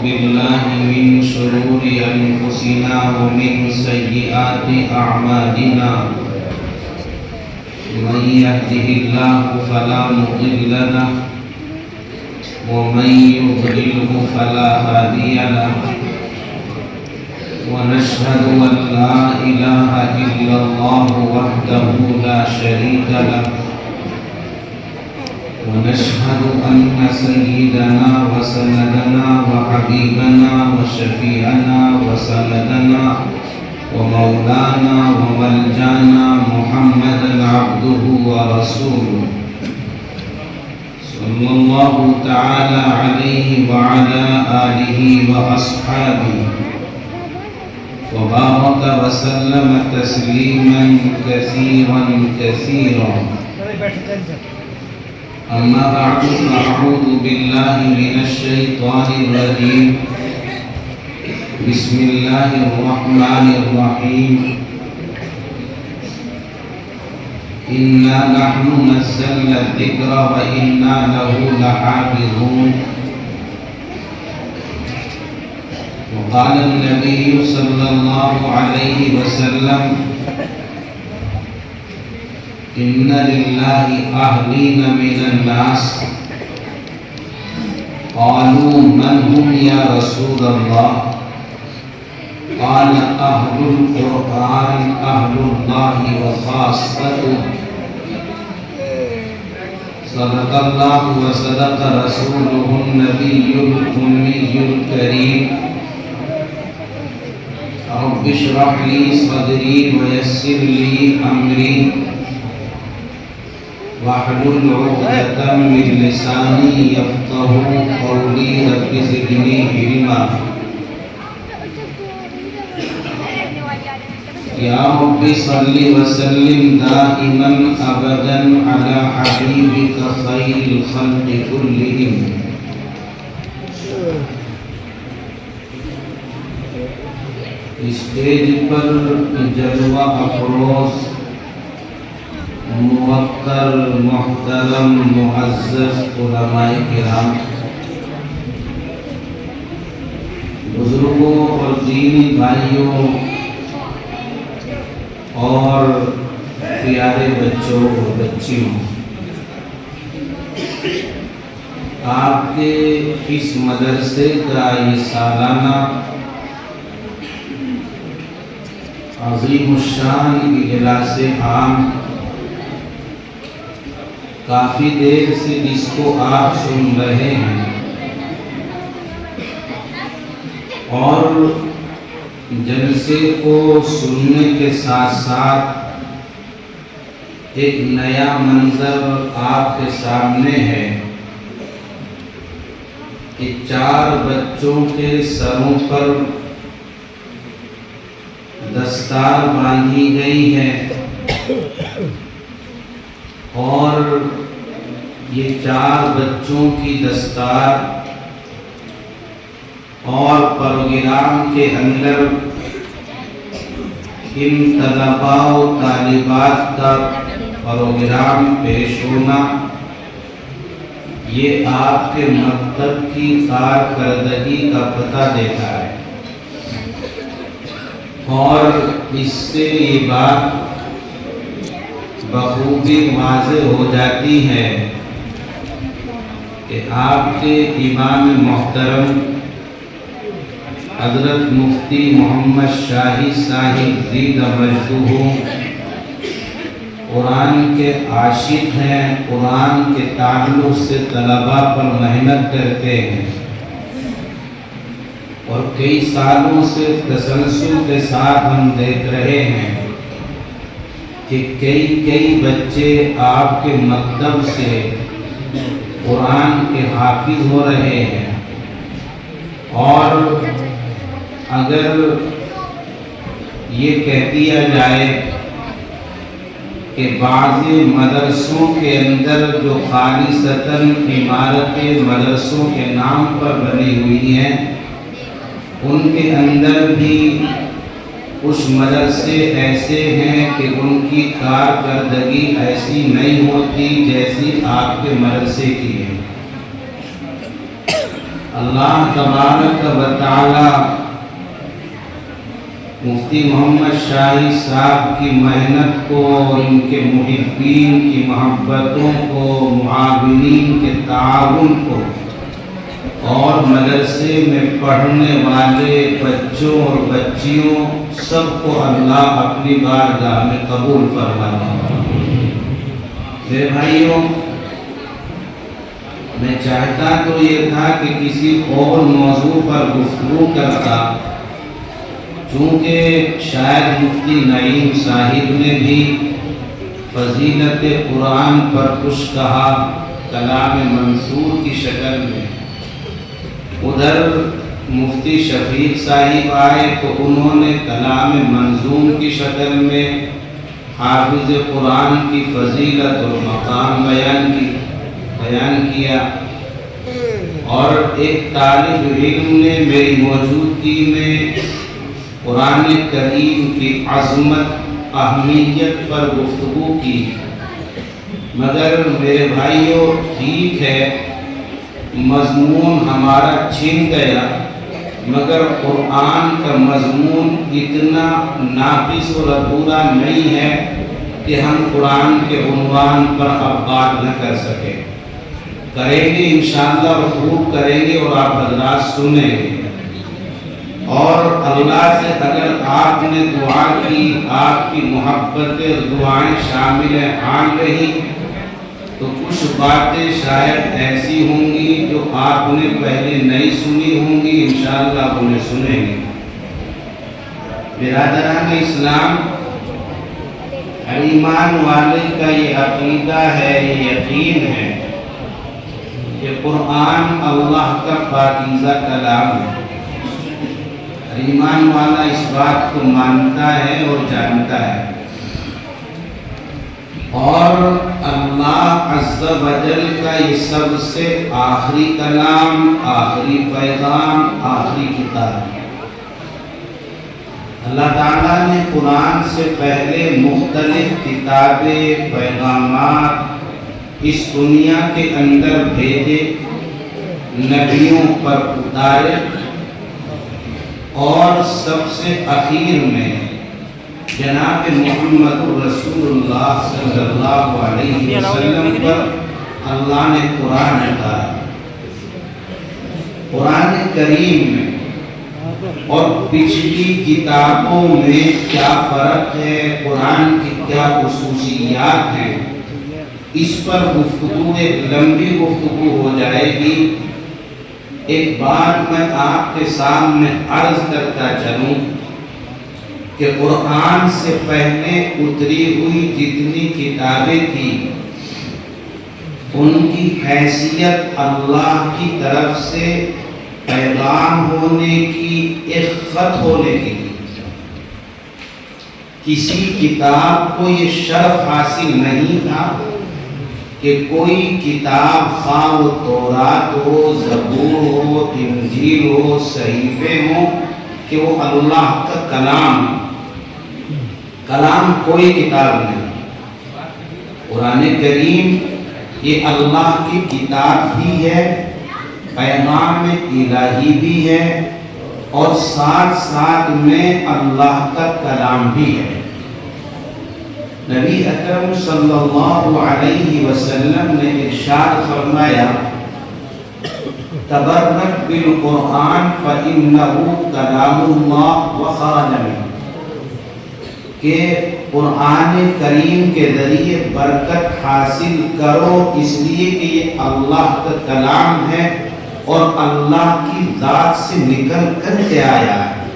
بالله من شرور أنفسنا ومن سيئات أعمالنا من يهده الله فلا مضل له ومن يضلله فلا هادي له ونشهد أن لا إله إلا الله وحده لا شريك له ونشهد أن سيدنا وسندنا وحبيبنا وشفيعنا وسندنا ومولانا وملجانا محمدا عبده ورسوله صلى الله تعالى عليه وعلى آله وأصحابه وبارك وسلم تسليما كثيرا كثيرا. أما بعد فأعوذ بالله من الشيطان الرجيم. بسم الله الرحمن الرحيم. إنا نحن نزلنا الذكر وإنا له لحافظون. وقال النبي صلى الله عليه وسلم إن لله أهلين من الناس. قالوا من هم يا رسول الله؟ قال أهل القرآن أهل الله وخاصته. صدق الله وصدق رسوله النبي الأمي الكريم. رب اشرح لي صدري ويسر لي أمري واحلل عقدة من لساني يفقهوا قولي. رب زدني علما. يا رب صل وسلم دائما أبدا على حبيبك خير الخلق كلهم. اسٹیج پر جلوہ افروز موقر محترم معزز علماء کرام، بزرگوں اور دینی بھائیوں اور پیارے بچوں اور بچیوں، آپ کے اس مدرسے کا یہ سالانہ عظیم الشان اجلاس عام کافی دیر سے جس کو آپ سن رہے ہیں اور جلسے کو سننے کے ساتھ ساتھ ایک نیا منظر آپ کے سامنے ہے کہ 4 بچوں کے سروں پر دستار باندھی گئی ہے اور یہ 4 بچوں کی دستار اور پروگرام کے اندر ان طلباء و طالبات کا پروگرام پیش ہونا، یہ آپ کے مکتب کی کارکردگی کا پتہ دیتا ہے اور اس سے یہ بات بخوبی واضح ہو جاتی ہے کہ آپ کے امام محترم حضرت مفتی محمد شاہی صاحب زید مجدہ قرآن کے عاشق ہیں، قرآن کے تعلق سے طلباء پر محنت کرتے ہیں اور کئی سالوں سے تسلسل کے ساتھ ہم دیکھ رہے ہیں کہ کئی بچے آپ کے مکتب سے قرآن کے حافظ ہو رہے ہیں. اور اگر یہ کہہ دیا جائے کہ بعض مدرسوں کے اندر جو خالصتاً عمارتیں مدرسوں کے نام پر بنی ہوئی ہیں، ان کے اندر بھی کچھ مدرسے ایسے ہیں کہ ان کی کارکردگی ایسی نہیں ہوتی جیسی آپ کے مدرسے کی ہے. اللہ تبارک و تعالی مفتی محمد شاہی صاحب کی محنت کو اور ان کے محبین کی محبتوں کو، معاونین کے تعاون کو اور مدرسے میں پڑھنے والے بچوں اور بچیوں سب کو اللہ اپنی بارگاہ میں قبول فرمائے۔ میرے بھائیوں، میں چاہتا تو یہ تھا کہ کسی اور موضوع پر گفتگو کرتا، چونکہ شاید مفتی نعیم صاحب نے بھی فضیلت قرآن پر کچھ کہا کلام منصور کی شکل میں، ادھر مفتی شفیق صاحب آئے تو انہوں نے کلام منظوم کی شکل میں حافظ قرآن کی فضیلت اور مقام بیان کیا، اور ایک طالب علم نے میری موجودگی میں قرآن کریم کی عظمت اہمیت پر گفتگو کی۔ مگر میرے بھائیوں، ٹھیک ہے مضمون ہمارا چھن گیا، مگر قرآن کا مضمون اتنا ناقص اور ادھورا نہیں ہے کہ ہم قرآن کے عنوان پر اب بات نہ کر سکیں۔ کریں گے انشاءاللہ، اور خوب کریں گے، اور آپ حضرات سنیں گے۔ اور اللہ سے اگر آپ نے دعا کی، آپ کی محبتیں دعائیں شامل حال رہی تو کچھ باتیں شاید ایسی ہوں گی جو آپ نے پہلے نہیں سنی ہوں گی، انشاءاللہ آپ انہیں سنیں گے۔ برادران اسلام، ایمان والے کا یہ عقیدہ ہے، یہ یقین ہے کہ قرآن اللہ کا پاکیزہ کلام ہے۔ ایمان والا اس بات کو مانتا ہے اور جانتا ہے، اور اللہ عز و جل کا یہ سب سے آخری کلام، آخری پیغام، آخری کتاب ہے۔ اللہ تعالیٰ نے قرآن سے پہلے مختلف کتابیں، پیغامات اس دنیا کے اندر بھیجے، نبیوں پر اتارے، اور سب سے اخیر میں جناب محمد رسول اللہ صلی اللہ علیہ وسلم پر اللہ نے قرآن اتارا۔ قرآن کریم میں اور پچھلی کتابوں میں کیا فرق ہے، قرآن کی کیا خصوصیات ہیں، اس پر گفتگو ایک لمبی گفتگو ہو جائے گی۔ ایک بات میں آپ کے سامنے عرض کرتا چلوں کہ قرآن سے پہلے اتری ہوئی جتنی کتابیں تھیں ان کی حیثیت اللہ کی طرف سے پیغام ہونے کی، ایک خط ہونے کی تھی۔ کسی کتاب کو یہ شرف حاصل نہیں تھا کہ کوئی کتاب خواہ و تورات ہو، زبور ہو، انجیل ہو، صحیفے ہو، کہ وہ اللہ کا کلام ہے۔ کلام کوئی کتاب نہیں۔ قرآن کریم یہ اللہ کی کتاب بھی ہے، پیغام الہی بھی ہے، اور ساتھ ساتھ میں اللہ کا کلام بھی ہے۔ نبی اکرم صلی اللہ علیہ وسلم نے ارشاد فرمایا، تبرک بالقرآن فإنہ کلام اللہ وخرج منہ، کہ قرآن کریم کے ذریعے برکت حاصل کرو، اس لیے کہ یہ اللہ کا کلام ہے اور اللہ کی ذات سے نکل کر کے آیا ہے۔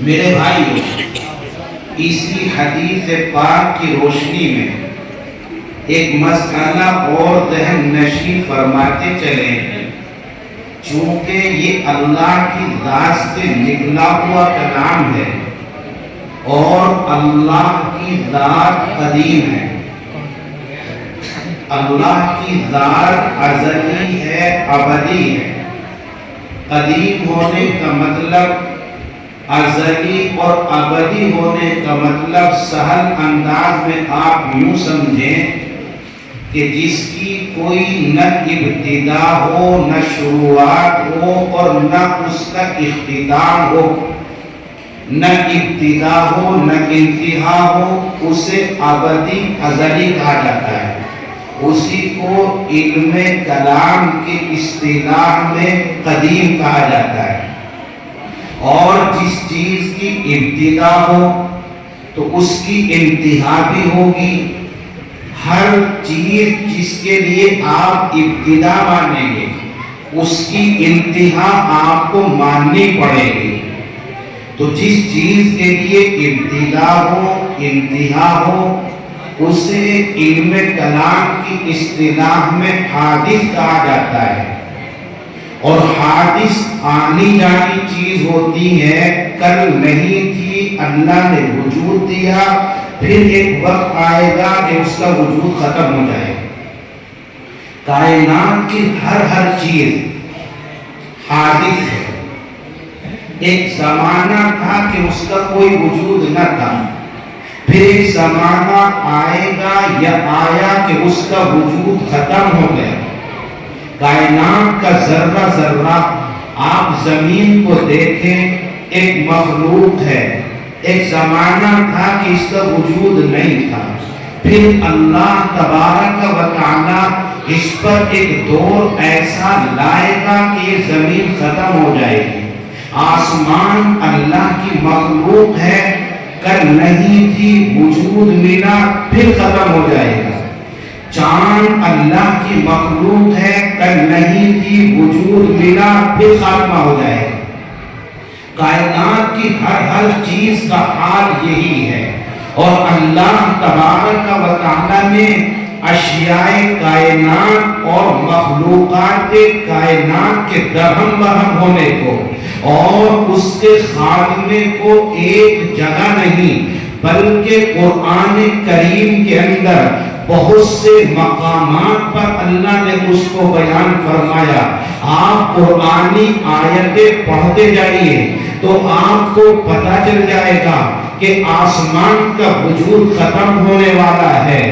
میرے بھائیو، اسی حدیث پاک کی روشنی میں ایک مسئلہ اور ذہن نشین فرماتے چلے، چونکہ یہ اللہ کی ذات سے نکلا ہوا کلام ہے اور اللہ کی ذات قدیم ہے۔ اللہ کی ذات ازلی ہے، ابدی ہے۔ قدیم ہونے کا مطلب، ازلی اور ابدی ہونے کا مطلب سہل انداز میں آپ یوں سمجھیں کہ جس کی کوئی نہ ابتدا ہو نہ شروعات ہو اور نہ اس کا اختتام ہو، نہ ابتدا ہو نہ انتہا ہو، اسے ابدی ازلی کہا جاتا ہے۔ اسی کو علم کلام کی اصطلاح میں قدیم کہا جاتا ہے۔ اور جس چیز کی ابتدا ہو تو اس کی انتہا بھی ہوگی۔ ہر چیز جس کے لیے آپ ابتدا مانیں گے اس کی انتہا آپ کو ماننی پڑے گی۔ تو جس چیز کے لیے ابتدا ہو انتہا ہو اسے علم کلام کی اصطلاح میں حادث کہا جاتا ہے۔ اور حادث آنی جانی چیز ہوتی ہے، کل نہیں تھی اللہ نے وجود دیا، پھر ایک وقت آئے گا کہ اس کا وجود ختم ہو جائے گا۔ کائنات کی ہر چیز حادث ہے۔ ایک زمانہ تھا کہ اس کا کوئی وجود نہ تھا، پھر ایک زمانہ آئے گا یا آیا کہ اس کا وجود ختم ہو گیا۔ کائنات کا ذرہ ذرہ، آپ زمین کو دیکھیں، ایک مخلوق ہے۔ ایک زمانہ تھا کہ اس کا وجود نہیں تھا، پھر اللہ تبارک و تعالی اس پر ایک دور ایسا لائے گا کہ یہ زمین ختم ہو جائے گی۔ آسمان اللہ کی مخلوق ہے، کل نہیں تھی، وجود ملا، پھر ختم ہو جائے گا۔ چاند اللہ کی مخلوق ہے، کل نہیں تھی، وجود ملا، پھر خاتمہ ہو جائے گا۔ کائنات کی ہر چیز کا حال یہی ہے۔ اور اللہ تبارک و تعالی نے اشیاء کائنات اور مخلوقات کائنات کے درہم برہم ہونے کو اور اس کے خاتمے کو ایک جگہ نہیں بلکہ قرآن کریم کے اندر بہت سے مقامات پر اللہ نے اس کو بیان فرمایا۔ آپ قرآنی آیتیں پڑھتے جائیے تو آپ کو پتہ چل جائے گا کہ آسمان کا وجود ختم ہونے والا ہے،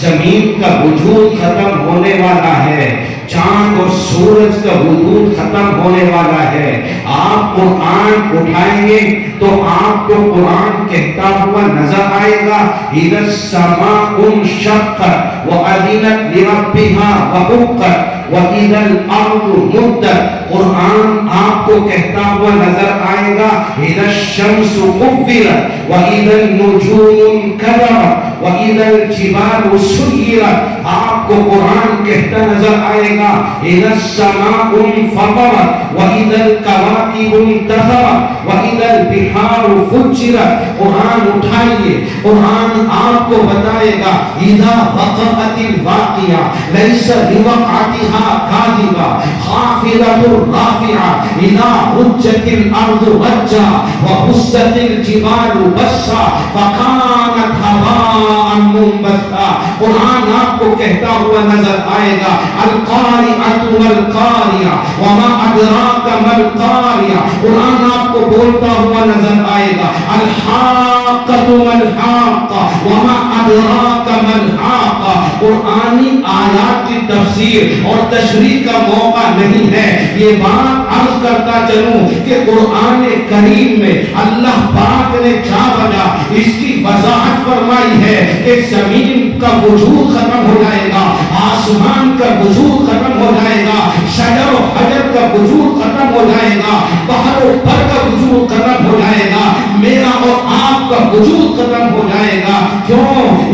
زمین کا وجود ختم ہونے والا ہے، چاند اور سورج کا وجود ختم ہونے والا ہے۔ آپ قرآن اٹھائیں گے تو آپ کو قرآن کہتا ہوا نظر آئے گا، اِذَا السَّمَاءُ انشَقَّتْ وَأَذِنَتْ لِرَبِّهَا وَحُقَّتْ وَإِذَا الْأَرْضُ مُدَّتْ۔ قرآن آپ کو کہتا ہوا نظر آئے گا، اِذَا الشَّمْسُ كُوِّرَتْ وَإِذَا النُّجُومُ انكَدَرَتْ وَإِذَا الْجِبَالُ سُيِّرَتْ۔ آپ کو قرآن کہتا نظر آئے گا، اِذَا السَّمَاءُ انفَطَرَتْ وَإِذَا الْكَوَاكِبُ انتَثَرَتْ وَإِذَا الْبِحَارُ فُجِّرَتْ۔ قرآن اٹھائیے، قرآن آپ کو بتائے گا، اِذَا وَقَعَتِ الْوَاقِعَةُ لَيْسَ لِوَقْعَتِهَا كَاذِبَةٌ خَافِضَةٌ رَافِعَةٌ إِذَا رُجَّتِ الْأَرْضُ رَجًّا وَبُسَّتِ الْجِبَالُ بَسًّا فَكَانَتْ هَبَاءً مُنبَثًّا۔ قرآن آپ کو کہتا ہوا نظر آئے گا، القارعۃ ما القارعۃ وما ادراک ما القارعۃ۔ قرآن آپ کو بولتا ہوا نظر آئے گا، الحاقۃ ما الحاقۃ وما ادراک ما الحاقۃ۔ قرآنی آیات کی تفسیر اور تشریح کا موقع نہیں ہے، یہ بات عرض کرتا چلوں کہ قرآن کریم میں اللہ پاک نے جا بجا اس کی وضاحت فرمائی ہے کہ زمین کا وجود ختم ہو جائے گا، آسمان کا وجود ختم ہو جائے گا، شجر و حجر کا وجود ختم ہو جائے گا، بحر و بر کا وجود ختم ہو جائے گا، میرا اور آپ کا وجود ختم ہو جائے گا۔ کیوں؟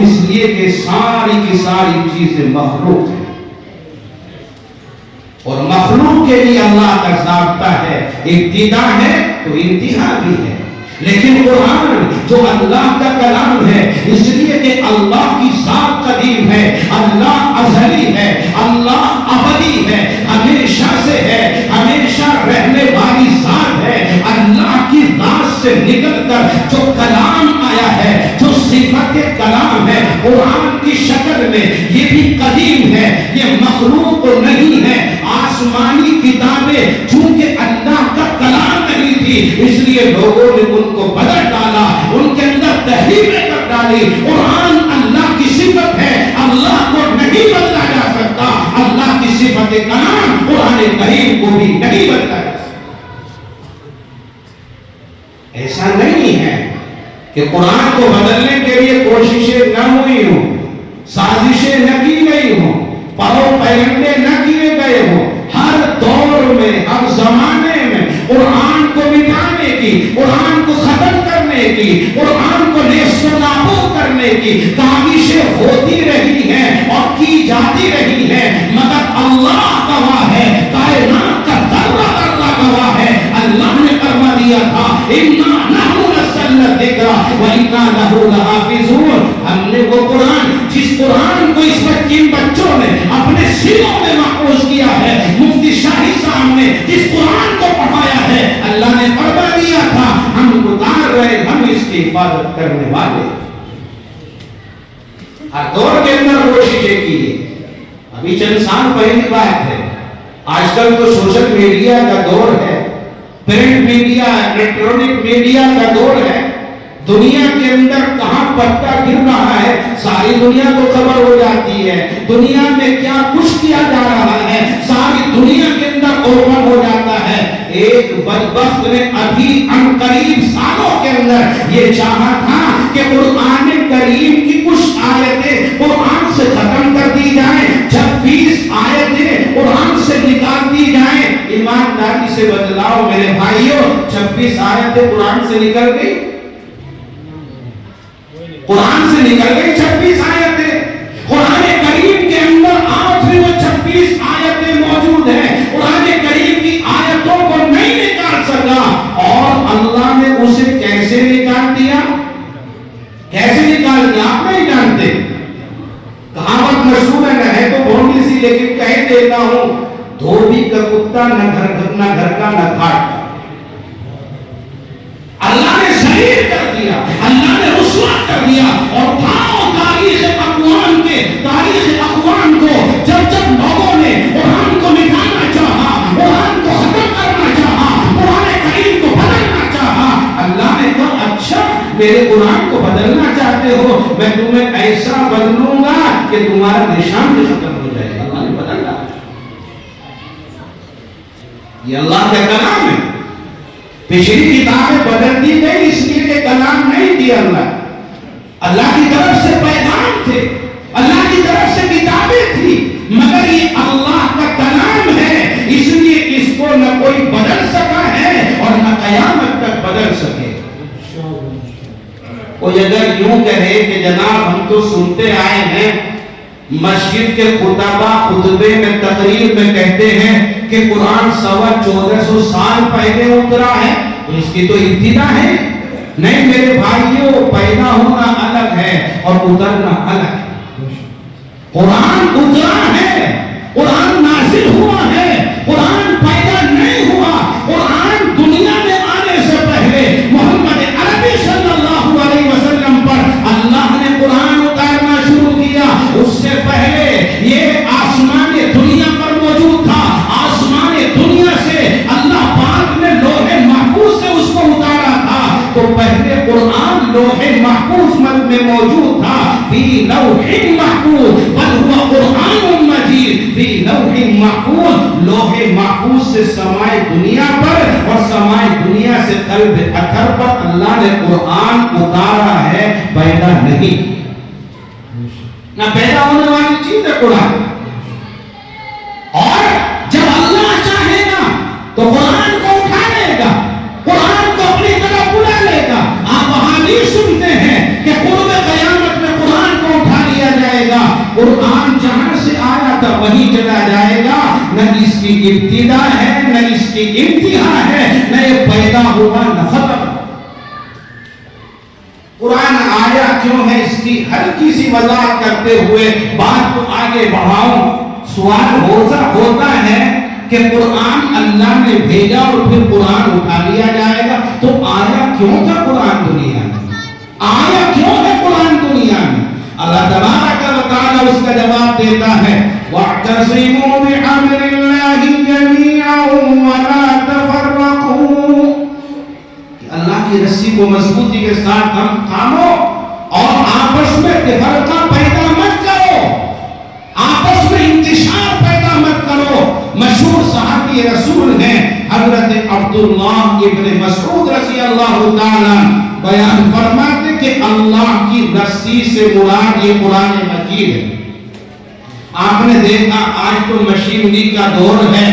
اس لیے کہ ساری کی ساری چیزیں مخلوق ہیں، اور مخلوق کے لیے اللہ کا ضابطہ ہے، ابتدا ہے تو انتہا بھی ہے۔ لیکن قرآن جو اللہ کا کلام ہے، اس لیے کہ اللہ کی ذات قدیم ہے، اللہ ازلی ہے، اللہ ابدی ہے، ہمیشہ سے ہے، ہمیشہ رہنے والی ذات ہے۔ اللہ کی ذات سے نکل کر جو کلام آیا ہے، جو صفت کلام ہے قرآن کی شکل میں، یہ بھی قدیم ہے، یہ مخلوق نہیں ہے۔ آسمانی کتابیں چونکہ اللہ کا کلام نہیں تھی، اس لیے لوگوں نے ان کو بدل ڈالا، ان کے اندر تحریفیں کر ڈالی۔ قرآن اللہ کی صفت ہے، اللہ کو نہیں بدلا صفت کلام قرآن کریم کو بھی نہیں بدلا جا سکتا۔ ایسا نہیں ہے کہ قرآن کو بدلنے کے لیے کوششیں نہ ہوئی ہوں، سازشیں نہ کی گئی ہوں، پرو پیغمبے نہ کیے گئے ہوں۔ ہر دور میں، ہر زمانے میں قرآن کو مٹانے کی، قرآن کو ختم کرنے کی، قرآن کو نیست و نابود کرنے کی کاوشیں ہوتی رہی ہیں اور کی جاتی رہی ہیں، مگر اللہ گواہ ہے، کائنات کا ذرہ ذرہ گواہ ہے۔ اللہ نے فرما دیا تھا اِنَّا نَحْنُ نَزَّلْنَا الذِّکْرَ وَإِنَّا لَهُ لَحَافِظُونَ۔ ہم نے وہ قرآن، جس قرآن کو اس وقت کن بچوں نے اپنے سینوں میں محفوظ کیا ہے، مفتی شاہی صاحب نے جس قرآن کو پڑھایا ہے، اللہ نے فرما دیا تھا ہم اتار رہے، ہم اس کی حفاظت کرنے والے۔ ہر دور کے اندر کوششیں کی ہے۔ ابھی چند سال پہلے بات ہے، آج کل تو سوشل میڈیا کا دور ہے، پرنٹ میڈیا، الیکٹرونک میڈیا کا دور ہے۔ دنیا کے اندر کہاں پتا گر رہا ہے ساری دنیا کو خبر ہو جاتی ہے، دنیا میں کیا کچھ کیا جا رہا ہے ساری دنیا کے اندر اوپن ہو جاتا ہے۔ ایک بدبخت نے ابھی ان قریب سالوں کے اندر یہ چاہا تھا کہ قرآن کریم کی کچھ آیتیں قرآن سے ختم کر دی جائیں، 26 آیتیں قرآن سے نکال دی جائیں۔ ایمانداری سے بتلاؤ میرے بھائیوں، 26 آیتیں قرآن سے نکل گئی؟ قرآن سے نکل گئی 26 آیتیں؟ قرآن کریم کے اندر آج بھی وہ 26 آیتیں موجود ہیں۔ قرآن کریم کی آیتوں کو نہیں نکال سکا، اور اللہ نے اسے کیسے نکال دیا؟ کیسے نکال دیا آپ نہیں جانتے۔ کہاوت مشہور ہے تو بھونڈی سی، لیکن کہہ دیتا ہوں، دھوبی کا کتا نہ گھر کا نہ گھاٹ کا۔ اللہ نے ذلیل کر دیا، اللہ نے رسوا کر دیا، اور تاریخ اقوام کے، تاریخ اقوام کو جب جب لوگوں نے قرآن کو مٹانا چاہا، قرآن کو ختم کرنا چاہا، قرآن کریم کو بدلنا چاہا، اللہ نے کہا اچھا میرے قرآن کو بدلنا چاہتے ہو، میں تمہیں ایسا بدلوں گا کہ تمہارا نشان بھی ختم ہو جائے گا۔ اللہ نے بدلا، یہ اللہ کا کلام ہے۔ پچھلی کتابیں بدل دی گئی اس لیے کہ کلام نہیں دیا اللہ کی طرف سے پیغام تھے، اللہ کی طرف سے کتابیں تھی، مگر یہ اللہ کا کلام ہے، اس لیے اس کو نہ کوئی بدل سکا ہے اور نہ قیامت تک بدل سکے۔ کوئی اگر یوں کہے کہ جناب ہم تو سنتے آئے ہیں، مسجد کے خطبے میں تقریر میں کہتے ہیں کہ قرآن 1450 سال پہلے اترا ہے، تو اس کی تو ابتدا ہے۔ نہیں میرے بھائیوں، پیدا ہونا الگ ہے اور اترنا الگ ہے۔ قرآن اترا ہے، قرآن نازل ہوا ہے، قرآن پیدا نہیں ہوا۔ قرآن دنیا میں آنے سے پہلے محمد عربی صلی اللہ علیہ وسلم پر اللہ نے قرآن اتارنا شروع کیا، اس سے پہلے یہ آسمان دنیا پر موجود تھا۔ آسمان دنیا سے اللہ پاک نے لوح محفوظ سے اس کو اتارا تھا، تو پہلے قرآن لوح محفوظ میں موجود تھا، فی لوح محفوظ، بل ہوا قرآن مجید فی لوح محفوظ۔ لوح محفوظ سے سمائے دنیا پر اور سمائے دنیا سے قلب اثر پر اللہ نے قرآن اتارا ہے، پیدا نہیں۔ نہ پیدا ہونے والی چیز ہے قرآن، اور جب اللہ چاہے گا تو قرآن کو اٹھا لے گا، قرآن کو اپنی طرف بلا لے گا۔ آپ احادیث سنتے ہیں کہ قرب قیامت میں قرآن کو اٹھا لیا جائے گا، قرآن جہاں سے آیا تھا وہیں چلا جائے گا، نہ اس کی ابتدا ہے نہ اس کی انتہا ہے، نہ یہ پیدا ہوا نہ ختم۔ قرآن آیا کیوں ہے اس کی ہلکی سی وضاحت کرتے ہوئے بات کو آگے بڑھاؤں۔ سوال ہوتا ہے کہ قرآن اللہ نے بھیجا اور پھر قرآن اٹھا لیا جائے گا، تو آیا کیوں تھا قرآن دنیا میں؟ آیا کیوں ہے قرآن دنیا میں؟ اللہ تبارک و تعالی اس کا جواب دیتا ہے، وَاعْتَصِمُوا بِحَبْلِ اللَّهِ جَمِيعًا وَلَا تَفَرَّقُوا۔ اللہ کی رسی کو مضبوطی کے ساتھ ہم تھامو اور آپس میں تفرقہ پیدا مت کرو، آپس میں انتشار پیدا مت کرو، عبداللہ ابن مسعود رضی اللہ تعالیٰ بیان فرماتے کہ اللہ کی رسی سے مراد یہ قرآن مجید ہے۔ آپ نے دیکھا آج تو مشینری کا دور ہے،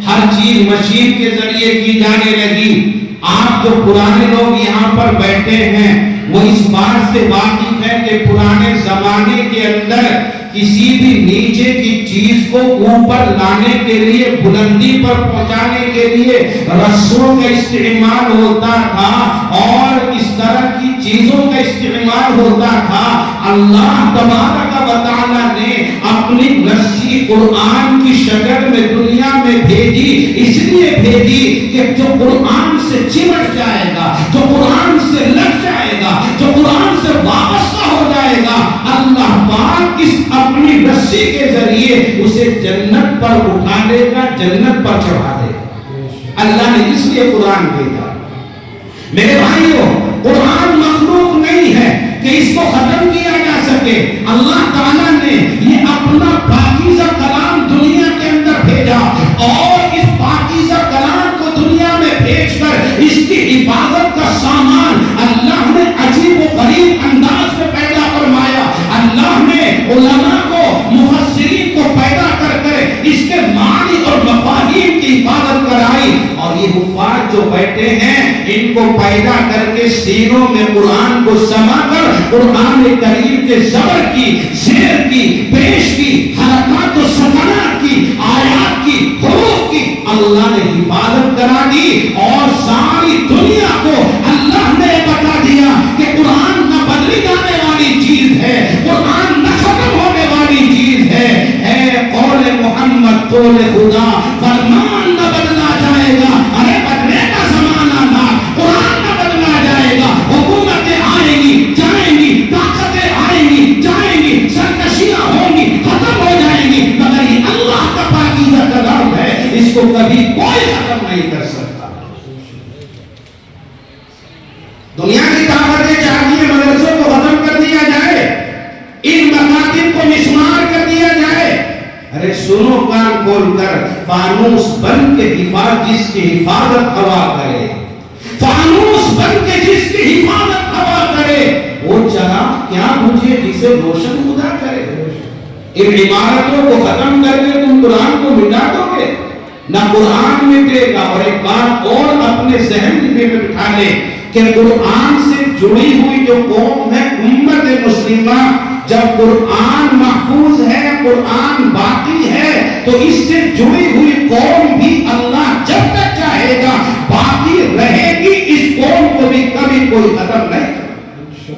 ہر چیز مشین کے ذریعے کی جانے لگی۔ آپ جو پرانے لوگ یہاں پر بیٹھے ہیں وہ اس بات سے واقف ہے کہ پرانے زمانے کے اندر کسی بھی نیچے کی چیز کو اوپر لانے کے لیے، بلندی پر پہنچانے کے لیے رسوں کا استعمال ہوتا تھا اور اس طرح کی چیزوں کا استعمال ہوتا تھا۔ اللہ تبارک و تعالی نے اپنی رسی قرآن کی شکل میں دنیا میں بھیجی، اس لیے بھیجی کہ جو قرآن سے چمٹ جائے گا، جو قرآن سے لگ جائے گا، جو قرآن سے وابستہ ہو جائے گا، اللہ پاک اس اپنی رسی کے ذریعے اسے جنت پر اٹھا لے گا، جنت پر چڑھا دے گا۔ اللہ نے اس لیے قرآن بھیجا۔ میرے بھائیوں، قرآن مخلوق نہیں ہے کہ اس کو ختم کیا جا سکے۔ اللہ تعالیٰ نے یہ اپنا پاکیزہ کلام دنیا کے اندر بھیجا اور اس پاکیزہ کلام کو دنیا میں بھیج کر اس کی حفاظت کا سامان اللہ نے عجیب و غریب انداز میں پیدا فرمایا۔ اللہ نے علماء کو، مفسرین کو پیدا کر کر اس کے معنی اور مفاہیم کی حفاظت کرائی، اور یہ حفاظ جو بیٹھے ہیں ان کو پیدا کر کے سینوں میں قرآن کو سما کر قرآن کریم کے زبر کی، زیر کی، پیش کی، حرکات و سکنات کی، آیات کی، حروف کی اللہ نے حفاظت کرا دی، اور ساری دنیا کو اللہ نے بتا دیا کہ قرآن نہ بدلی جانے والی چیز ہے، قرآن نہ ختم ہونے والی چیز ہے۔ اے قول محمد قول خدا، فرمان نہ بدلا جائے گا، ارے بدلے کا زمانہ تھا، قرآن نہ بدلا جائے گا، حکومتیں آئیں گی جائیں گی، طاقتیں آئیں گی جائیں گی، سرکشیاں ہوں گی ختم ہو جائیں گی، مگر یہ اللہ کا پاکیزہ کلام ہے، اس کو کبھی کوئی ختم نہیں کر سکتا۔ دنیا کی طاقتیں چاہتی ہیں مدرسوں کو ختم کر دیا جائے، ان مکاتب کو مسمار کر دیا جائے۔ ارے سنو کان کھول کر، فانوس بن کے جس کی حفاظت ہوا کرے، فانوس بن کے جس کی حفاظت ہوا کرے، وہ چراغ کیا بجھے جسے روشن خدا کرے۔ ان عمارتوں کو ختم کر کے تم قرآن کو مٹا دو گے، نہ قرآن مٹے گا۔ اور ایک بات اور اپنے ذہن میں بٹھا لے کہ قرآن سے جڑی ہوئی جو قوم ہے امت مسلمہ، جب قرآن محفوظ ہے، قرآن باقی ہے، تو اس سے جڑی ہوئی قوم بھی اللہ جب تک چاہے گا باقی رہے گی، اس قوم کو بھی کبھی کوئی ختم نہیں کرے۔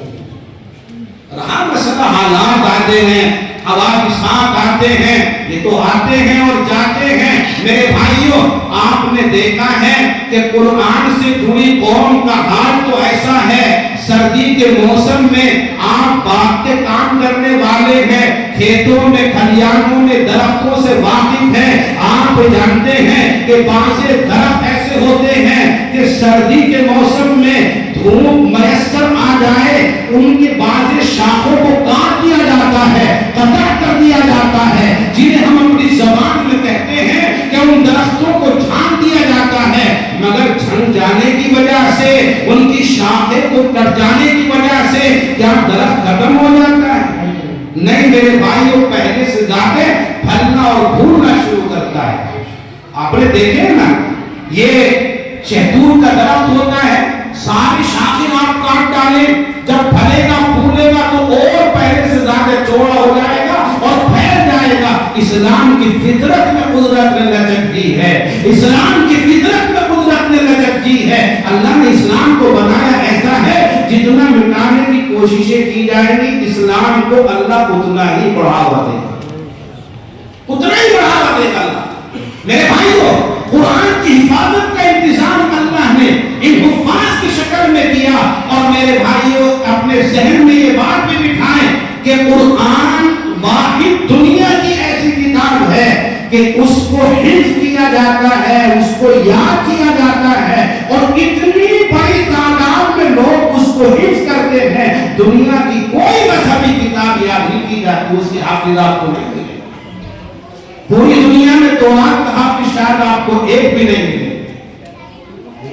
رہا مسئلہ حالات آتے ہیں، حوادثات آتے ہیں، یہ تو آتے ہیں اور جاتے ہیں۔ میرے بھائیوں، آپ نے دیکھا ہے کہ قرآن سے جڑی قوم کا حال تو ایسا ہے، سردی کے موسم میں آپ باغ کے کام کرنے والے ہیں، کھیتوں میں، کھلیانوں میں، درختوں سے واقف ہیں، آپ جانتے ہیں کہ بعض درخت ایسے ہوتے ہیں کہ سردی کے موسم میں دھوپ میسر آ جائے، ان کے بعض شاخوں کو کاٹ دیا جاتا ہے، قطع کر دیا جاتا ہے، جنہیں ہم اپنی زبان میں کہتے ہیں کہ ان درختوں کو جھاڑ دیا جاتا ہے، مگر جھڑ جانے کی وجہ سے، ان کی شاخیں کو کٹ جانے کی وجہ سے کیا درخت ختم ہو جاتا ہے؟ نہیں میرے بھائیوں، پہلے سے زیادہ پھلنا اور پھولنا شروع کرتا ہے۔ آپ نے دیکھے نا، یہ شہتور کا درخت ہوتا ہے، ساری شاخیں آپ کاٹ ڈالیں، جب پھلے گا پھولے گا تو اور پہلے سے زیادہ چوڑا ہو جائے گا اور پھیل جائے گا۔ اسلام کی فطرت میں قدرت نے لچک دی ہے، اسلام کی فطرت میں قدرت نے لچک دی ہے۔ اللہ نے اسلام کو بنایا ایسا ہے، جتنا مٹانے کی کوششیں کی جائیں گی، اسلام کو اللہ اتنا ہی بڑھاوا دے گا، اتنا ہی بڑھاوا دے گا اللہ۔ میرے بھائیوں، قرآن کی حفاظت کا انتظام اللہ نے ان حفاظ کی شکل میں کیا، اور میرے بھائیوں اپنے ذہن میں یہ بات بھی بٹھائیں کہ قرآن واحد دنیا کی ایسی کتاب ہے کہ اس کو حفظ کیا جاتا ہے، اس کو یاد کیا جاتا ہے، اور اتنی بڑی تعداد میں لوگ اس کو حفظ کرتے ہیں، دنیا کی کوئی مذہبی کتاب یاد نہیں کی جاتی اس کے حافظات کو نہیں ملے۔ پوری دنیا میں تورات کا حافظ شاید آپ کو ایک بھی نہیں ملے،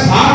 7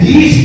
30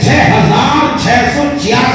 6666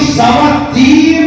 3.25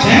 6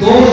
2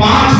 5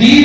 3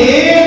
1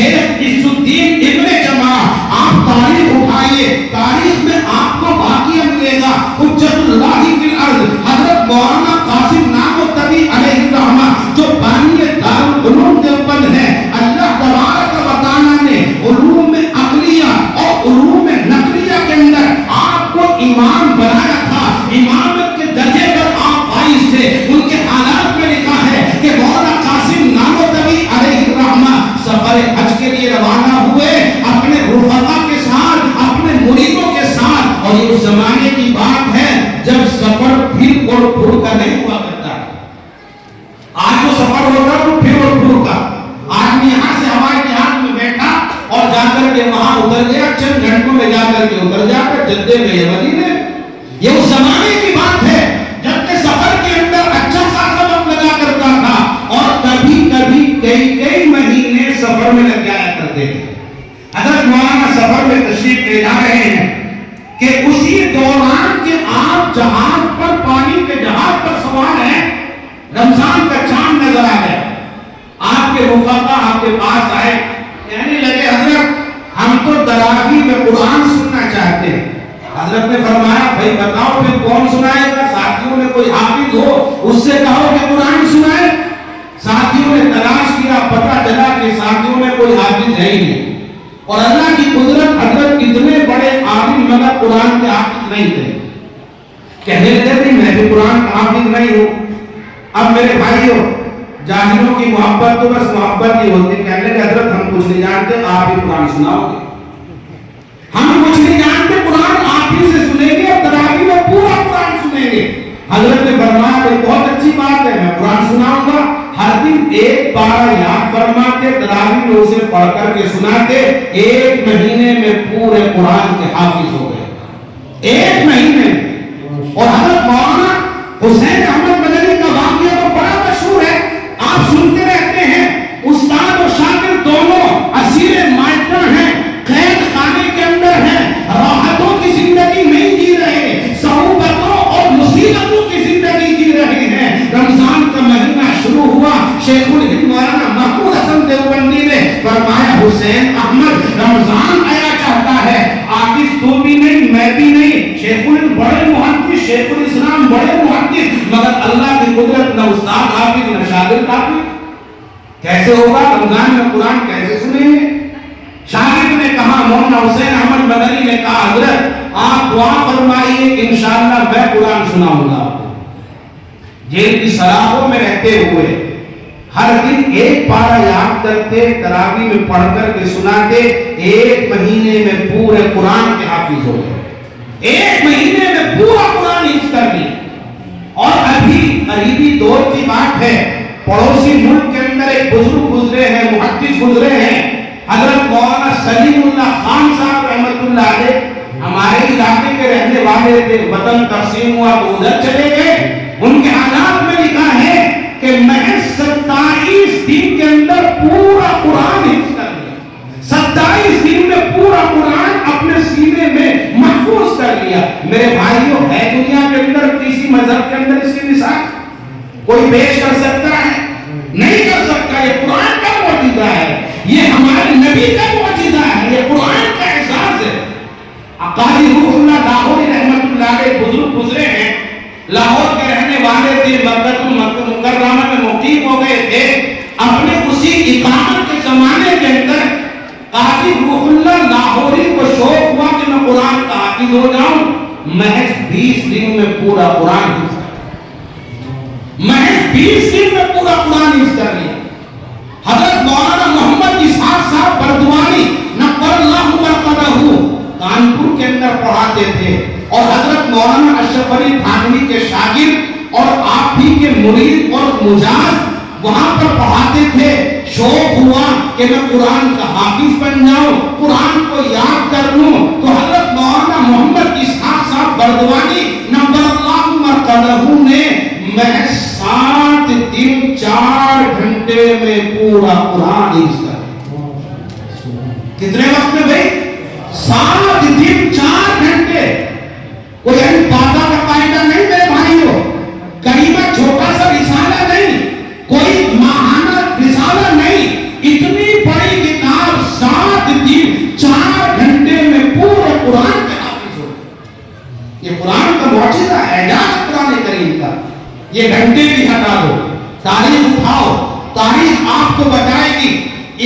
شیخ عز الدین ابن جمع، آپ تاریخ اٹھائیے، تاریخ میں آپ کو واقعہ ملے گا حجت اللہ فی الارض حضرت مولانا قاسم نانوتوی علیہ الرحمہ جو بانی دارالعلوم دیوبند ہے. اللہ تبارک و تعالیٰ نے علوم عقلیہ اور علوم نقلیہ کے اندر آپ کو امام بنایا تھا. امامت کے درجے پر آپ فائز تھے. ان کے حالات میں لکھا ہے کہ مولانا قاسم نانوتوی علیہ الرحمہ سفر حج کے لیے روانہ ہوئے اپنے رفقا کے ساتھ، اپنے مریدوں کے ساتھ. اور یہ اس زمانے کی بات ہے جب سفر پھر اور پھر کا نہیں ہوا کرتا. آج جو سفر ہوتا ہے وہ پھر اور پھر کا. آدمی یہاں سے ہوائی جہاز میں بیٹھا اور جا کر کے وہاں اتر گیا، چند گھنٹوں میں جا کر کے اتر جا کر جدے میں یا مدینے. یہ اس زمانے کی بات ہے جب کہ سفر کے اندر اچھا خاصا وقت لگا کرتا تھا اور کبھی کبھی کئی مہینے سفر میں لگ جایا کرتے تھے. حضرت مولانا سفر میں تشریف لے جا رہے ہیں کہ اسی دوران کہ آپ جہاز پر، پانی کے جہاز پر سوار ہیں، رمضان کا چاند نظر آ گیا. آپ کے رفقا آپ کے پاس آئے، کہنے لگے حضرت ہم تو تراویح میں قرآن سننا چاہتے ہیں. حضرت نے فرمایا بھائی بتاؤ پھر کون سنائے گا؟ ساتھیوں میں کوئی حافظ ہو اس سے کہو کہ قرآن سنائے. ساتھیوں نے تلاش کیا، پتہ چلا کہ ساتھیوں میں کوئی حافظ ہے ہی نہیں. اور اللہ کی قدرت، حضرت اتنے بڑے عالم مگر قرآن کے حافظ نہیں تھے. کہنے لگے میں بھی قرآن کا حافظ نہیں ہوں. اب میرے بھائیوں، جاہلوں کی محبت تو بس محبت ہی ہوتی. کہنے لگے حضرت ہم کچھ نہیں جانتے، آپ ہی قرآن سناؤ گے. ہم کچھ نہیں جانتے، قرآن آپ ہی سے سنیں گے اور تراویح میں پورا قرآن سنیں گے. حضرت نے فرمایا بھائی بہت اچھی بات ہے، میں قرآن سناؤں گا. ہر دن ایک پارہ یاد فرماتے، تراویح میں اسے پڑھ کر کے سناتے. ایک مہینے میں پورے قرآن کے حافظ ہو گئے. ایک مہینے میں. اور حضرت مولانا حسین احمد مدنی کا واقعہ تو بڑا مشہور ہے، آپ سنتے رہتے ہیں. استاد اور شاگرد دونوں اسیر مائٹر ہیں، قید خانے کے اندر ہیں، راحتوں کی زندگی نہیں جی رہے، صعوبتوں اور مصیبتوں کی زندگی جی رہے ہیں. رمضان کا مہینہ شروع ہوا. شیخ الہند مولانا محمود حسن دیوبندی نے فرمایا حسین احمد رمضان آیا چاہتا ہے، حافظ تو بھی نہیں میں بھی نہیں. شیخ الہند بڑے محدث، شیخ الاسلام بڑے محدث، مگر اللہ کی قدرت نہ استاد حافظ نہ شاگرد حافظ. کیسے ہوگا؟ رمضان میں قرآن کیسے سنیں گے؟ شاگرد نے کہا، مولانا حسین احمد مدنی نے کہا حضرت آپ دعا فرمائیے انشاءاللہ میں قرآن سناؤں گا. جیل کی سلاخوں میں رہتے ہوئے ہر دن ایک پارہ یاد کرتے، تراویح میں پڑھ کر کے سناتے. ایک مہینے میں پورے قرآن کے حافظ ہو گئے. ایک مہینے میں پورا قرآن حفظ کر لیا. اور ابھی قریبی دور کی بات ہے، پڑوسی ملک کے اندر ایک بزرگ گزرے ہیں، محدث گزرے ہیں، حضرت مولانا سلیم اللہ خان صاحب رحمۃ اللہ علیہ. ہمارے علاقے کے رہنے والے تھے، وطن تقسیم ہوا تو ادھر چلے گئے. ان کے حالات میں لکھا ہے کہ محض 27 دن کے اندر پورا قرآن حفظ کر لیا. 27 دن میں پورا قرآن اپنے سینے میں محفوظ کر لیا. میرے بھائیوں، ہے دنیا کے اندر کسی مذہب کے اندر اس کی مثال کوئی پیش کر سکتا ہے؟ نہیں کر سکتا. یہ قرآن کا معجزہ ہے، یہ ہمارے نبی کا معجزہ ہے، یہ قرآن کا احساس ہے. قاضی روح اللہ لاہوری رحمت اللہ علیہ بزرگ گزرے ہیں، لاہور کے رہنے والے تھے، مکہ مکرمہ میں مقیم ہو گئے تھے. اپنے اسی اقامت کے زمانے کے اندر قاضی روح اللہ لاہوری کو شوق ہوا کہ میں قرآن کا حافظ ہو جاؤں. محض 20 دن میں پورا قرآن حفظ کر لیا. محض 20 دن میں پورا قرآن حفظ کر لیا. حضرت مولانا محمد اسحاق صاحب بردوانی نقر اللہ مرقدہ کانپور کے اندر پڑھاتے تھے، اور حضرت مولانا اشرف علی تھانوی کے شاگرد اور آپ ہی کے مرید اور مجاز وہاں پر پڑھاتے تھے. شوق ہوا کہ میں قرآن کا حافظ بن جاؤں، قرآن کو یاد کر لوں. تو حضرت مولانا محمد اسحاق صاحب بردوانی نقر اللہ مرقدہ نے محض 7 دن 4 گھنٹے میں پورا قرآن حفظ کر لیا. کتنے وقت میں بھائی؟ 7 دن 4 گھنٹے. کوئی باتہ کا قاعدہ نہیں میرے بھائیوں، قریبا چھوٹا سا رسالہ نہیں، کوئی ماہانہ رسالہ نہیں. اتنی بڑی کتاب یہ گھنٹے بھی ہٹا دو، تاریخ اٹھاؤ، تاریخ آپ کو بتائے گی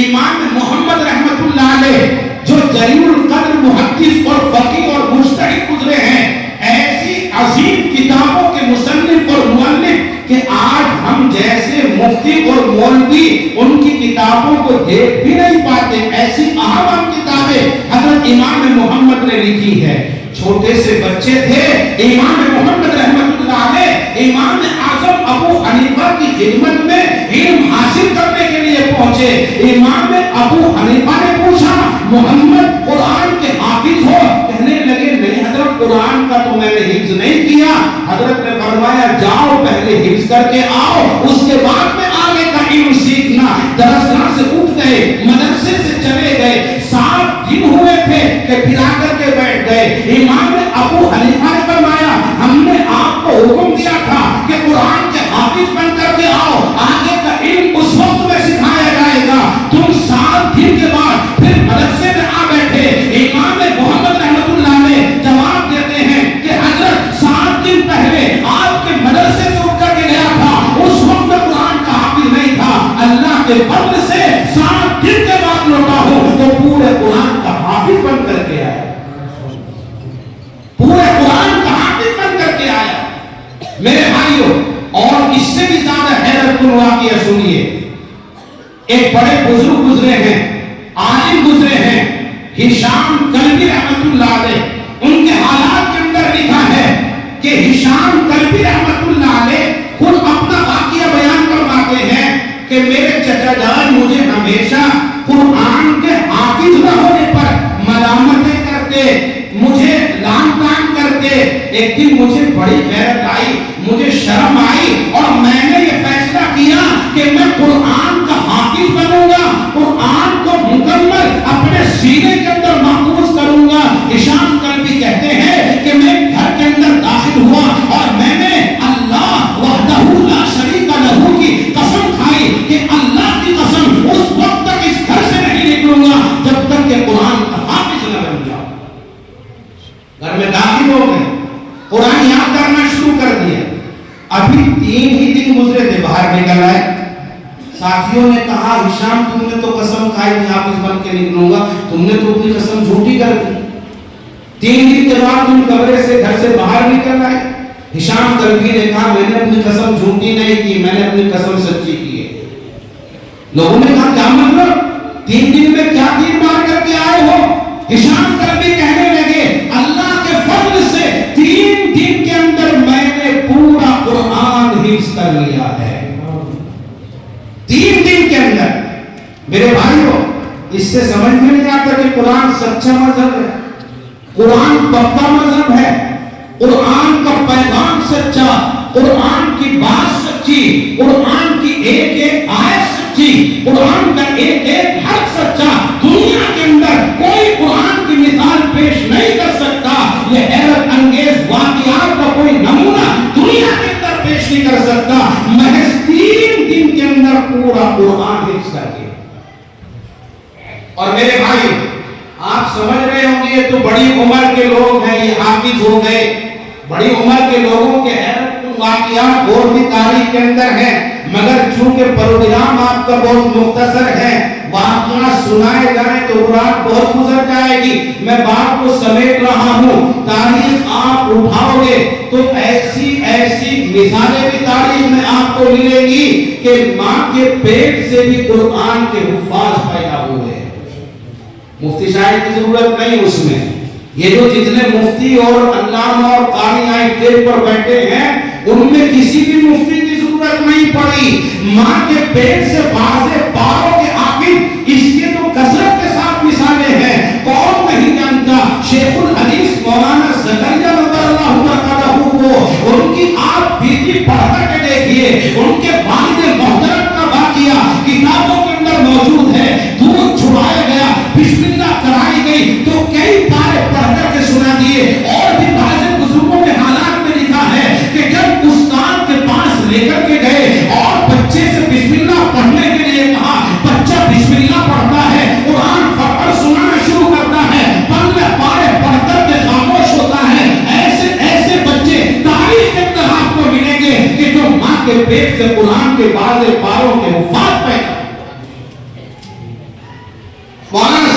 امام محمد رحمت اللہ علیہ جو جلیل القدر محدث اور فقیہ اور مجتہد گزرے ہیں، ایسی عظیم کتابوں کے مصنف اور مؤلف کہ آج ہم جیسے مفتی اور مولوی ان کی کتابوں کو دیکھ بھی نہیں پاتے، ایسی اہم کتابیں حضرت امام محمد نے لکھی ہے۔ چھوٹے سے بچے تھے، امام محمد رحمت اللہ علیہ امام اعظم ابو حنیفہ کی خدمت میں علم حاصل کرنے کے لیے پہنچے۔ امام ابو حنیفہ نے پوچھا محمد قرآن کے حافظ ہو؟ کہنے لگے نہیں حضرت، قرآن کا تو میں نے حفظ نہیں کیا۔ حضرت نے فرمایا جاؤ پہلے حفظ کر کے آؤ، اس کے بعد میں آگے کا علم سیکھنا۔ درسگاہ سے اٹھ گئے، مدرسے سے چلے گئے، 7 دن ہوئے تھے کہ پھر آ کر کے بیٹھ گئے۔ امام ابو حنیفہ نے فرمایا ہم نے آپ کو حکم دیا تھا کہ قرآن کے حافظ بن کر کے آؤ، آگے کا علم اس وقت میں سکھایا جائے گا۔ تم 7 دن کے بعد پھر مدرسے میں آ بیٹھے۔ امام محمد رحمت اللہ نے جواب دیتے ہیں کہ حضرت 7 دن پہلے آپ کے مدرسے سے اٹھ کر کے گیا تھا، اس وقت میں قرآن کا حافظ نہیں تھا، اللہ کے فضل سے 7 دن کے بعد لوٹا ہوں تو پورے قرآن کا حافظ بن کر کے آیا، پورے قرآن کا حافظ بن کر کے آیا۔ میرے بھائیوں، اور اس سے بھی زیادہ حیرت کن واقعہ سنیے۔ ایک بڑے بزرگ گزرے ہیں، عالم گزرے ہیں، ہشام کلبی رحمت اللہ علیہ۔ ان کے حالات کے اندر لکھا ہے کہ ہشام کلبی رحمت اللہ علیہ خود اپنا واقعہ بیان کرواتے ہیں کہ میرے چچا جان مجھے ہمیشہ قرآن کے حافظ نہ ہونے پر ملامتیں کرتے، مجھے لعن طعن کرتے۔ ایک دن مجھے بڑی غیرت آئی، مجھے شرم آئی، اور میں نے یہ فیصلہ کیا کہ میں قرآن کا حافظ بنوں گا، قرآن کو مکمل اپنے سینے کے اندر محفوظ کروں گا۔ ہشام کلبی کہتے ہیں کہ میں گھر کے اندر داخل ہوا اور میں نے اللہ وحدہ لا شریک لہ کی قسم کھائی کہ اللہ کی قسم اس وقت تک اس گھر سے نہیں نکلوں گا جب تک کہ قرآن کا حافظ نہ بن جاؤں۔ گھر میں داخل ہو گئے، قرآن یاد کرنا شروع کر دیا۔ ابھی 3 ہی دن گزرے تھے، باہر نکل آئے۔ ساتھیوں نے کہا ہشام تم نے تو قسم کھائی کہ حافظ بن کے نکلوں گا، تم نے تو اپنی قسم جھوٹی کر دی۔ 3 دن کے بعد تم کمرے سے گھر سے باہر نکل آئے۔ ہشام کلبی نے کہا میں نے اپنی قسم جھوٹی نہیں کی، میں نے اپنی قسم سچی کی ہے۔ لوگوں نے کہا کیا مطلب، 3 دن میں کیا تیر مار کر کے آئے ہو؟ ہشام کلبی کہنے لگے اللہ کے فضل سے 3 دن کے اندر میں نے پورا قرآن حفظ کر لیا ہے۔ 3 دن کے اندر۔ میرے بھائیوں، اس سے سمجھ میں نہیں آتا کہ قرآن سچا مذہب ہے، قرآن پکا مذہب ہے، قرآن کا پیغام سچا، قرآن کی بات سچی، قرآن کی ایک ایک آیت سچی، قرآن کا ایک ایک حرف سچا۔ دنیا کے اندر کوئی قرآن کی مثال پیش نہیں کر سکتا۔ یہ حیرت انگیز واقعات کا کوئی نمونہ دنیا کے اندر پیش نہیں کر سکتا۔ محض 3 دن کے اندر پورا قرآن حفظ کر کے۔ اور میرے بھائی آپ سمجھ رہے ہوں گے یہ تو بڑی عمر کے لوگ ہیں، یہ حافظ ہو گئے۔ بڑی عمر کے لوگوں کے حیرت واقعات اور بھی تاریخ کے اندر ہیں، مگر چونکہ پروگرام آپ کا بہت مختصر ہے، واقعہ سنائے جائیں تو رات بہت گزر جائے گی۔ میں بات کو سمیٹ رہا ہوں، تاریخ آپ اٹھاؤ گے تو ایسی ایسی مثالیں بھی تاریخ میں آپ کو ملے گی کہ ماں کے پیٹ سے بھی قرآن کے حفاظ پیدا ہوئے۔ مفتی شاہد کی ضرورت نہیں اس میں، یہ جو جتنے مفتی اور علامہ اور قاری آئے اسٹیج پر بیٹھے ہیں ان میں کسی بھی مفتی کی ضرورت نہیں پڑی۔ ماں کے پیٹ سے بازے پاروں کے آخر اس کے تو کثرت کے ساتھ مثالیں ہیں۔ کون نہیں جانتا شیخ الحدیث مولانا زکریا نظر اللہ تعالیٰ کو، ان کی آپ بیٹی پڑھ کر کے دیکھیے، ان کے والد محترم کا واقعہ کتابوں کے اندر موجود ہے۔ دودھ چھڑایا گیا، بسم اللہ کرائی گئی تو کئی پارے پڑھ کر کے سنا دیے۔ اور بھی بعض بزرگوں کے حالات میں لکھا ہے کہ جب استاد کے پاس لے کر کے گئے اور بچے سے بسم اللہ پڑھنے کے لیے کہا، بچہ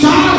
4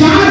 4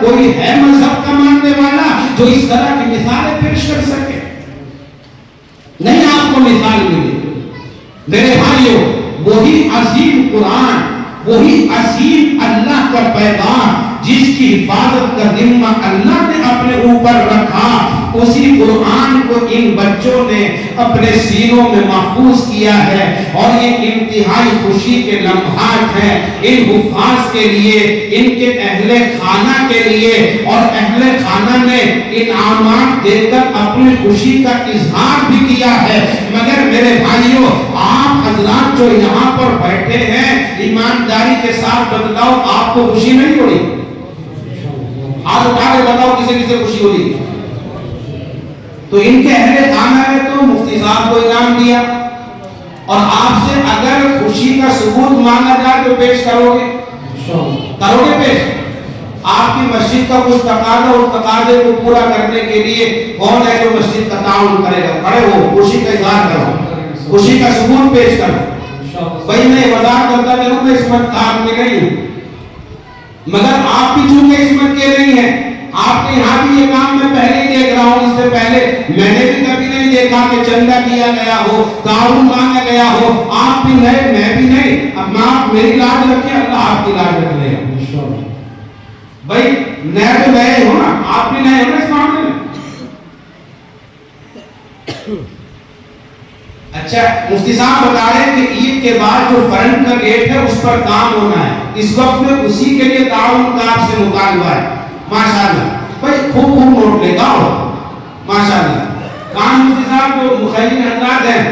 کوئی ہے مذہب کا ماننے والا جو اس طرح کی مثالیں پیش کر سکے؟ نہیں آپ کو مثال ملی میرے بھائیوں. وہی عظیم قرآن، وہی عظیم اللہ کا پیغام جس کی حفاظت کا ذمہ اللہ نے اپنے اوپر رکھا، اسی قرآن کو ان بچوں نے اپنے سینوں میں محفوظ کیا ہے. اور یہ انتہائی خوشی کے لمحات ہیں ان حفاظ کے لیے، ان کے اہل خانہ کے لیے. اور اہل خانہ نے انعامات دے کر اپنی خوشی کا اظہار بھی کیا ہے. مگر میرے بھائیوں، آپ حضرات جو یہاں پر بیٹھے ہیں، ایمانداری کے ساتھ بتاؤ آپ کو خوشی نہیں ہو رہی؟ ہاتھ اٹھا کے بتاؤ کسے کسے خوشی ہو رہی؟ تو ان کے اہل خانہ نے تو مفتی صاحب کو انعام دیا، اور آپ سے اگر خوشی کا ثبوت مانگا جائے تو پیش کرو گے پیش؟ آپ کی مسجد کا کچھ تقاضا، اس تقاضے کو پورا کرنے کے لیے کون ہے جو مسجد کا تعاون کرے گا؟ کھڑے ہو، خوشی کا اظہار کرو، خوشی کا ثبوت پیش کرو. بھائی میں وضاحت کرتا چلوں میں اس وقت کام میں نہیں ہوں، مگر آپ بھی چونکہ اس وقت کے نہیں ہیں. آپ کے یہاں بھی یہ کام میں پہلے ہی دیکھ رہا ہوں. اس سے پہلے میں نے بھی کبھی نہیں دیکھا کہ چندہ کیا گیا ہو، تعاون مانگا گیا ہو. آپ بھی نئے، میں بھی نہیں. اب آپ میری لاج رکھیں، اللہ آپ کی لاج رکھ لے. بھائی نئے تو نئے ہو نا، آپ بھی نئے ہو نا اس معاملے میں. اچھا مفتی صاحب بتا رہے ہیں کہ عید کے بعد جو فرنٹ کا گیٹ ہے اس پر کام ہونا ہے. اس وقت میں اسی کے لیے تعاون کا آپ سے مطالبہ ہے. ماشاءاللہ بھائی خوب نوٹ لے گا ماشاءاللہ. کام مفتی صاحب جو مخیل حضرات ہیں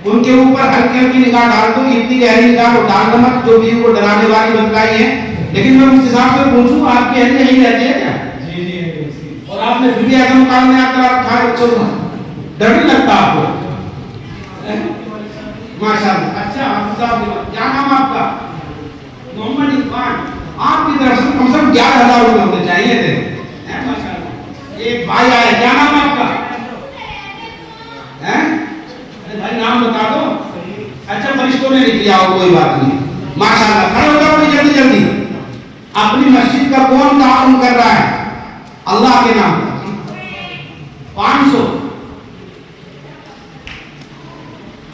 ان کے اوپر ہلکی ہلکی نگاہ ڈال دو، اتنی گہری نگاہ کو ڈال دو مت جو بھی کو ڈرانے والی بتلائی ہے. لیکن میں مفتی صاحب سے پوچھوں آپ کی اہل یہی رہتی ہے کیا؟ جی. اور آپ نے پھر بھی ایسا مقام میں آپ کا رکھا ہے بچوں کو، ڈر نہیں لگتا آپ کو؟ ماشاءاللہ. اچھا صاحب کیا نام آپ کا؟ محمد عرفان. آپ کی طرف سے کم سے کم 11,000 روپے ہونے چاہیے تھے. ماشاءاللہ. ایک بھائی آئے، کیا نام آپ کا؟ ارے بھائی نام بتا دو. اچھا فرشتوں نے لکھ لیا ہو، کوئی بات نہیں. ماشاءاللہ. کھڑے ہو جاؤ جلدی جلدی. اپنی مسجد کا کون تعاون کر رہا ہے اللہ کے نام؟ 500.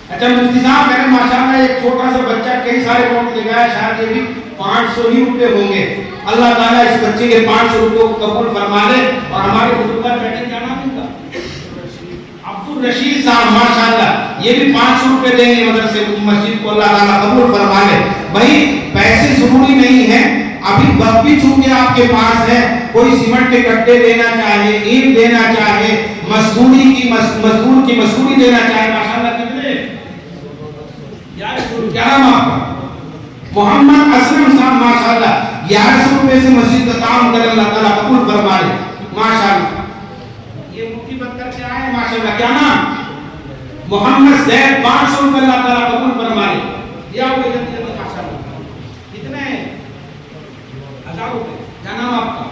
اچھا مفتی صاحب میں نے ماشاءاللہ ایک چھوٹا سا بچہ کئی سارے نوٹ لگایا، شاید یہ بھی 500 ہی روپے ہوں گے. اللہ تعالیٰ اس بچے کے 500 روپے کو قبول فرما لے. اور ہمارے بزرگار بیٹے کیا نام ان کا؟ عبدالرشید صاحب. ماشاءاللہ یہ بھی 500 روپے دیں گے مدرسے مسجد کو، اللہ تعالیٰ قبول فرما لے. بھائی پیسے ضروری نہیں ہیں، ابھی وقت بھی چونکہ آپ کے پاس ہے. کوئی سیمنٹ کے کٹے دینا چاہے، اینٹ دینا چاہے، مزدوری کی مزدور کی مزدوری دینا چاہے. ماشاءاللہ کتنے؟ کیا نام آپ کا؟ محمد اسلم صاحب. ماشاءاللہ 1100 روپے سے مسجد کا کام کر، اللہ تعالیٰ قبول فرما لے. ماشاءاللہ. یہ مفتی بن کر کے آئے. ماشاءاللہ کیا نام؟ محمد زید. 500 روپے اللہ تعالیٰ قبول فرما لے. یا وہ جلدی جلدی. ماشاءاللہ کتنے؟ 1000 روپے. کیا نام آپ کا؟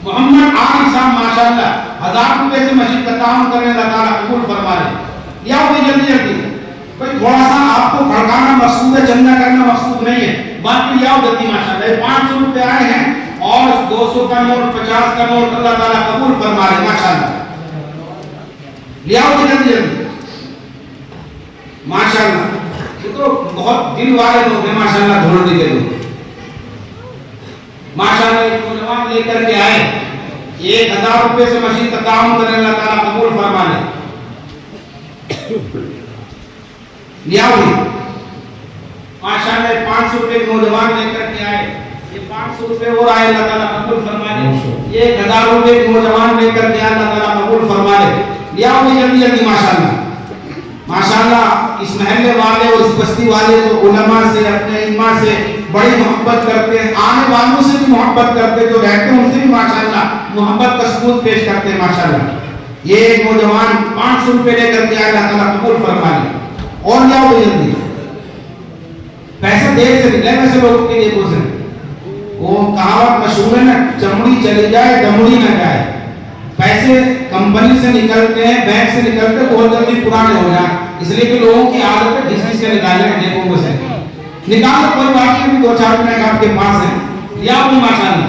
محمد عارف صاحب. ماشاءاللہ 1000 روپے سے مسجد کا کام کرنے، اللہ تعالیٰ قبول فرما لے. یا وہ جلدی جلدی. بھئی تھوڑا سا آپ کو کھڑکانا مقصود ہے، چندہ کرنا مقصود نہیں ہے. باقی لیاؤ جلدی. ماشاءاللہ 500 روپے آئے ہیں اور 200 کا نوٹ، 50 کا نوٹ، اللہ تعالیٰ قبول فرما لے. ماشاءاللہ لیاؤ جلدی جلدی. ماشاءاللہ یہ تو بہت دل والے لوگ ہیں. ماشاءاللہ دھوڑ دیجیے لوگ. ماشاءاللہ ایک نوجوان لے کر کے آئے، 1000 روپے سے مسجد کا کام کرنے، اللہ تعالیٰ قبول فرما لے. لیا ہوئی. ماشاءاللہ 500 روپے نوجوان لے کر کے آئے. یہ 500 روپے اور آئے، اللہ تعالیٰ قبول فرما لے. یہ 1000 روپے نوجوان لے کر کے آئے، اللہ تعالیٰ قبول فرما لے. لیا ہوئی جلدی جلدی. ماشاءاللہ ماشاءاللہ اس محلے والے اور اس بستی والے تو علماء سے، اپنے ائمہ سے بڑی محبت کرتے ہیں، آنے والوں سے بھی محبت کرتے ہیں، جو رہتے ہیں ان سے بھی ماشاءاللہ محبت کا ثبوت پیش کرتے ہیں. ماشاءاللہ یہ نوجوان 500 روپے لے کر کے آئے، اللہ تعالیٰ قبول فرما لے. اور کیا ہو جلدی. پیسے دیر سے نکلے ویسے لوگوں کے لیے کو سے وہ کہاوت مشہور ہے نا، چمڑی چلی جائے دمڑی نہ جائے. پیسے کمپنی سے نکلتے ہیں، بینک سے نکلتے ہیں، بہت جلدی پرانے ہو جائیں. اس لیے کہ لوگوں کی عادت ہے گھس گھس کے نکالنے کا، جیبوں میں سے نکال. کوئی بات نہیں، 2-4 منٹ آپ کے پاس ہیں. یا وہ ماشاءاللہ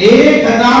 1000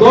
2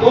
2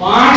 5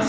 10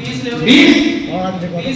20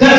10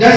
10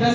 10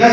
10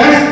10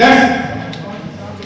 10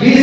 20